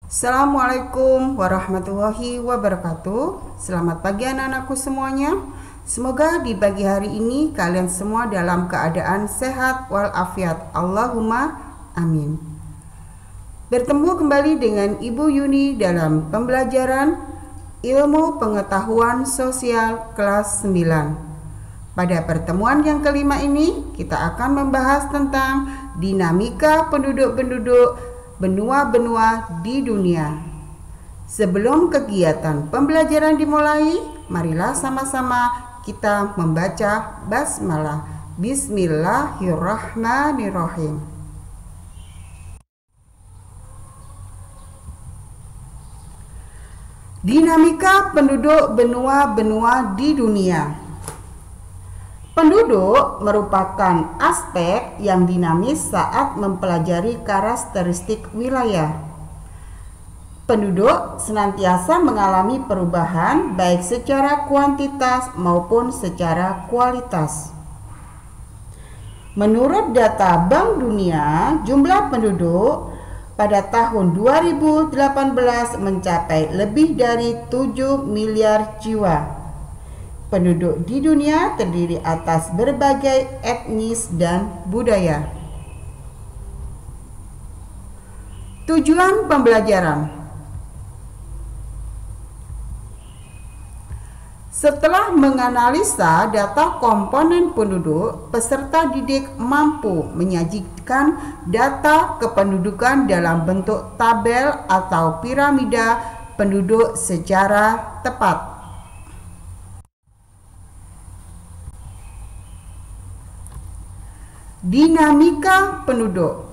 Assalamualaikum warahmatullahi wabarakatuh. Selamat pagi anak-anakku semuanya. Semoga di pagi hari ini kalian semua dalam keadaan sehat walafiat. Allahumma amin. Bertemu kembali dengan Ibu Yuni dalam pembelajaran Ilmu Pengetahuan Sosial kelas 9. Pada pertemuan yang kelima ini kita akan membahas tentang dinamika penduduk-penduduk benua-benua di dunia. Sebelum kegiatan pembelajaran dimulai, marilah sama-sama kita membaca basmalah. Bismillahirrahmanirrahim. Dinamika penduduk benua-benua di dunia. Penduduk merupakan aspek yang dinamis saat mempelajari karakteristik wilayah. Penduduk senantiasa mengalami perubahan baik secara kuantitas maupun secara kualitas. Menurut data Bank Dunia, jumlah penduduk pada tahun 2018 mencapai lebih dari 7 miliar jiwa. Penduduk di dunia terdiri atas berbagai etnis dan budaya. Tujuan pembelajaran. Setelah menganalisa data komponen penduduk, peserta didik mampu menyajikan data kependudukan dalam bentuk tabel atau piramida penduduk secara tepat. Dinamika penduduk.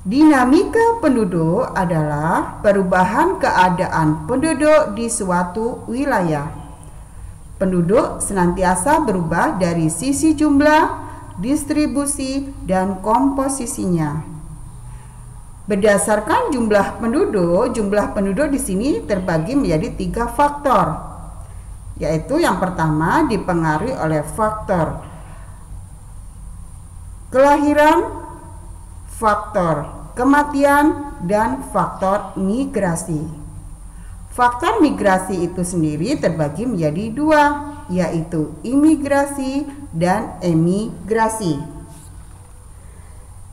Dinamika penduduk adalah perubahan keadaan penduduk di suatu wilayah. Penduduk senantiasa berubah dari sisi jumlah, distribusi, dan komposisinya. Berdasarkan jumlah penduduk di sini terbagi menjadi 3 faktor, yaitu yang pertama dipengaruhi oleh faktor kelahiran, faktor kematian, dan faktor migrasi. Faktor migrasi itu sendiri terbagi menjadi 2, yaitu imigrasi dan emigrasi.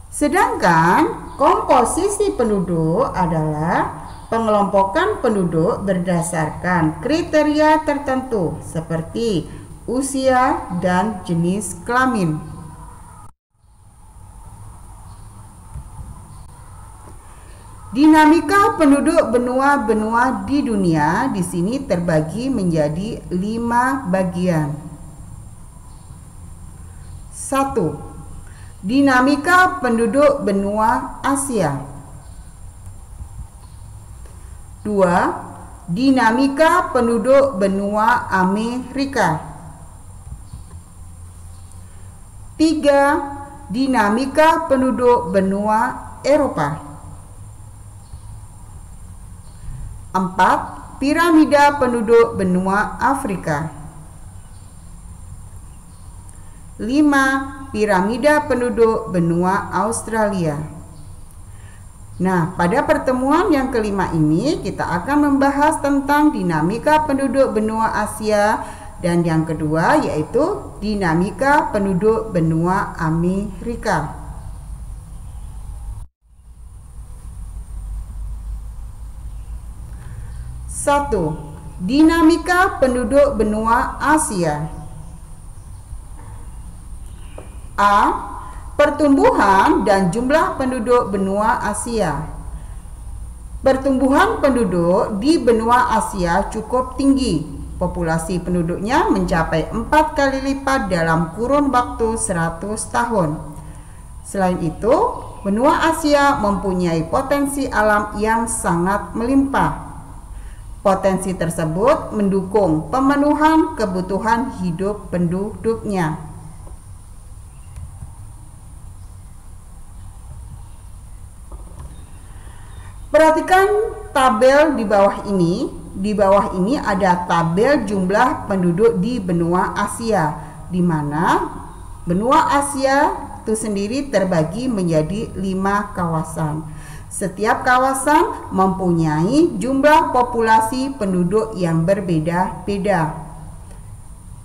Sedangkan komposisi penduduk adalah pengelompokan penduduk berdasarkan kriteria tertentu seperti usia dan jenis kelamin. Dinamika penduduk benua-benua di dunia di sini terbagi menjadi 5 bagian. 1. Dinamika penduduk benua Asia. 2. Dinamika penduduk benua Amerika. 3. Dinamika penduduk benua Eropa. 4. Piramida penduduk benua Afrika. 5. Piramida penduduk benua Australia. Nah, pada pertemuan yang kelima ini kita akan membahas tentang dinamika penduduk benua Asia dan yang kedua yaitu dinamika penduduk benua Amerika. 1. Dinamika penduduk benua Asia. A. Pertumbuhan dan jumlah penduduk benua Asia. Pertumbuhan penduduk di benua Asia cukup tinggi. Populasi penduduknya mencapai 4 kali lipat dalam kurun waktu 100 tahun. Selain itu, benua Asia mempunyai potensi alam yang sangat melimpah. Potensi tersebut mendukung pemenuhan kebutuhan hidup penduduknya. Perhatikan tabel di bawah ini. Di bawah ini ada tabel jumlah penduduk di benua Asia, di mana benua Asia itu sendiri terbagi menjadi 5 kawasan. Setiap kawasan mempunyai jumlah populasi penduduk yang berbeda-beda.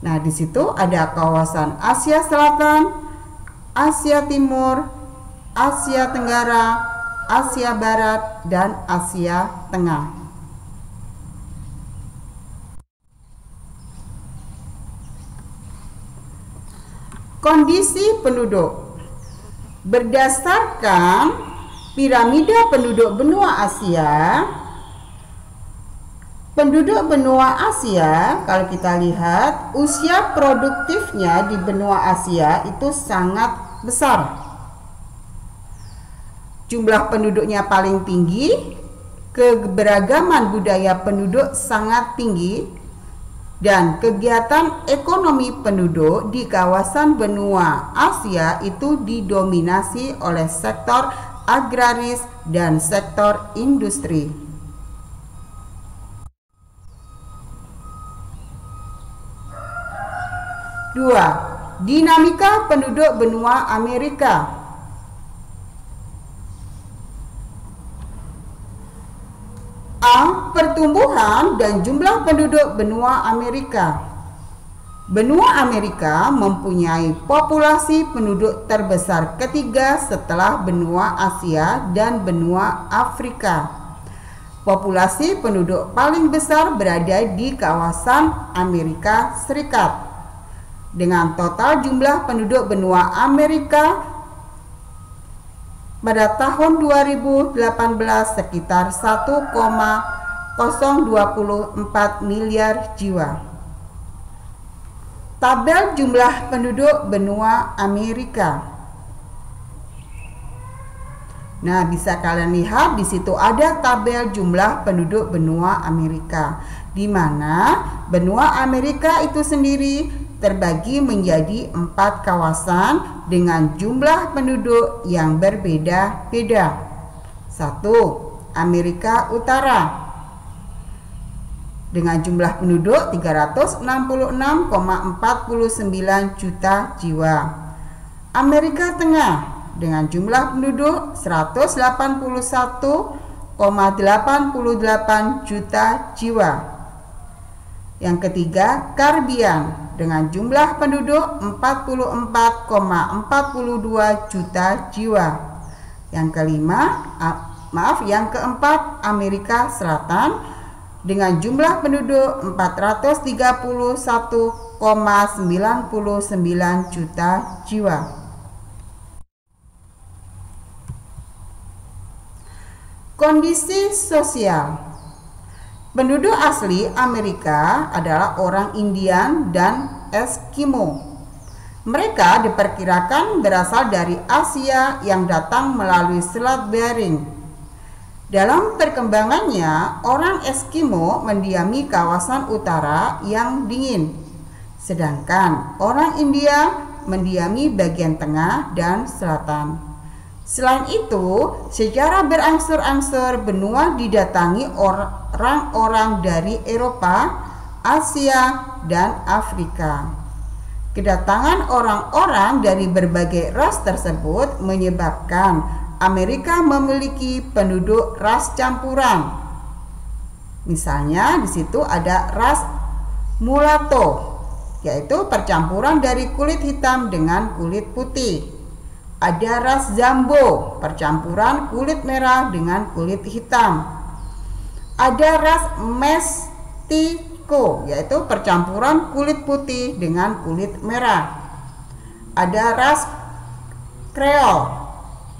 Nah, di situ ada kawasan Asia Selatan, Asia Timur, Asia Tenggara, Asia Barat, dan Asia Tengah. Kondisi penduduk. Berdasarkan piramida penduduk benua Asia, penduduk benua Asia, kalau kita lihat, usia produktifnya di benua Asia itu sangat besar. Jumlah penduduknya paling tinggi, keberagaman budaya penduduk sangat tinggi, dan kegiatan ekonomi penduduk di kawasan benua Asia itu didominasi oleh sektor agraris dan sektor industri. 2. Dinamika penduduk benua Amerika. A. Pertumbuhan dan jumlah penduduk benua Amerika. Benua Amerika mempunyai populasi penduduk terbesar ketiga setelah benua Asia dan benua Afrika. Populasi penduduk paling besar berada di kawasan Amerika Serikat, dengan total jumlah penduduk benua Amerika pada tahun 2018 sekitar 1,024 miliar jiwa. Tabel jumlah penduduk benua Amerika. Nah, bisa kalian lihat di situ ada tabel jumlah penduduk benua Amerika, di mana benua Amerika itu sendiri terbagi menjadi 4 kawasan dengan jumlah penduduk yang berbeda-beda. 1. Amerika Utara dengan jumlah penduduk 366,49 juta jiwa. Amerika Tengah dengan jumlah penduduk 181,88 juta jiwa. Yang ketiga, Karibian dengan jumlah penduduk 44,42 juta jiwa. Yang keempat, Amerika Selatan dengan jumlah penduduk 431,99 juta jiwa. Kondisi sosial. Penduduk asli Amerika adalah orang Indian dan Eskimo. Mereka diperkirakan berasal dari Asia yang datang melalui Selat Bering. Dalam perkembangannya, orang Eskimo mendiami kawasan utara yang dingin, sedangkan orang India mendiami bagian tengah dan selatan. Selain itu, secara berangsur-angsur benua didatangi orang-orang dari Eropa, Asia, dan Afrika. Kedatangan orang-orang dari berbagai ras tersebut menyebabkan Amerika memiliki penduduk ras campuran. Misalnya di situ ada ras mulatto, yaitu percampuran dari kulit hitam dengan kulit putih. Ada ras zambo, percampuran kulit merah dengan kulit hitam. Ada ras mestizo, yaitu percampuran kulit putih dengan kulit merah. Ada ras Creole,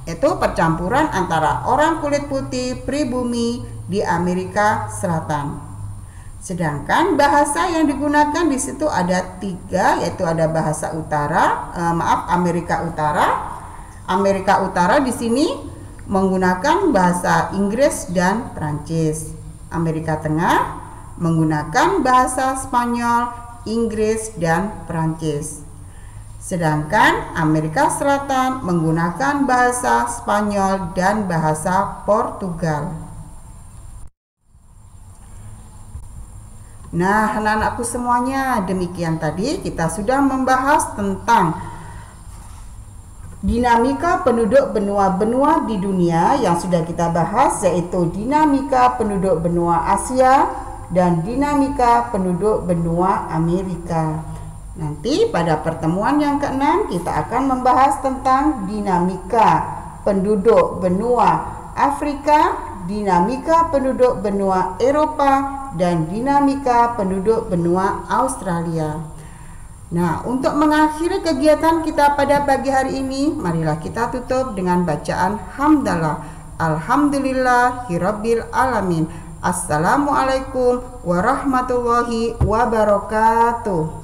itu percampuran antara orang kulit putih pribumi di Amerika Selatan. Sedangkan bahasa yang digunakan di situ ada 3, yaitu ada bahasa Amerika Utara. Amerika Utara di sini menggunakan bahasa Inggris dan Prancis. Amerika Tengah menggunakan bahasa Spanyol, Inggris, dan Prancis. Sedangkan Amerika Selatan menggunakan bahasa Spanyol dan bahasa Portugal. Nah, anak-anakku semuanya, demikian tadi kita sudah membahas tentang dinamika penduduk benua-benua di dunia yang sudah kita bahas, yaitu dinamika penduduk benua Asia dan dinamika penduduk benua Amerika. Nanti pada pertemuan yang ke-6 kita akan membahas tentang dinamika penduduk benua Afrika, dinamika penduduk benua Eropa, dan dinamika penduduk benua Australia. Nah, untuk mengakhiri kegiatan kita pada pagi hari ini, marilah kita tutup dengan bacaan hamdalah. Alhamdulillahirabbil alamin. Assalamualaikum warahmatullahi wabarakatuh.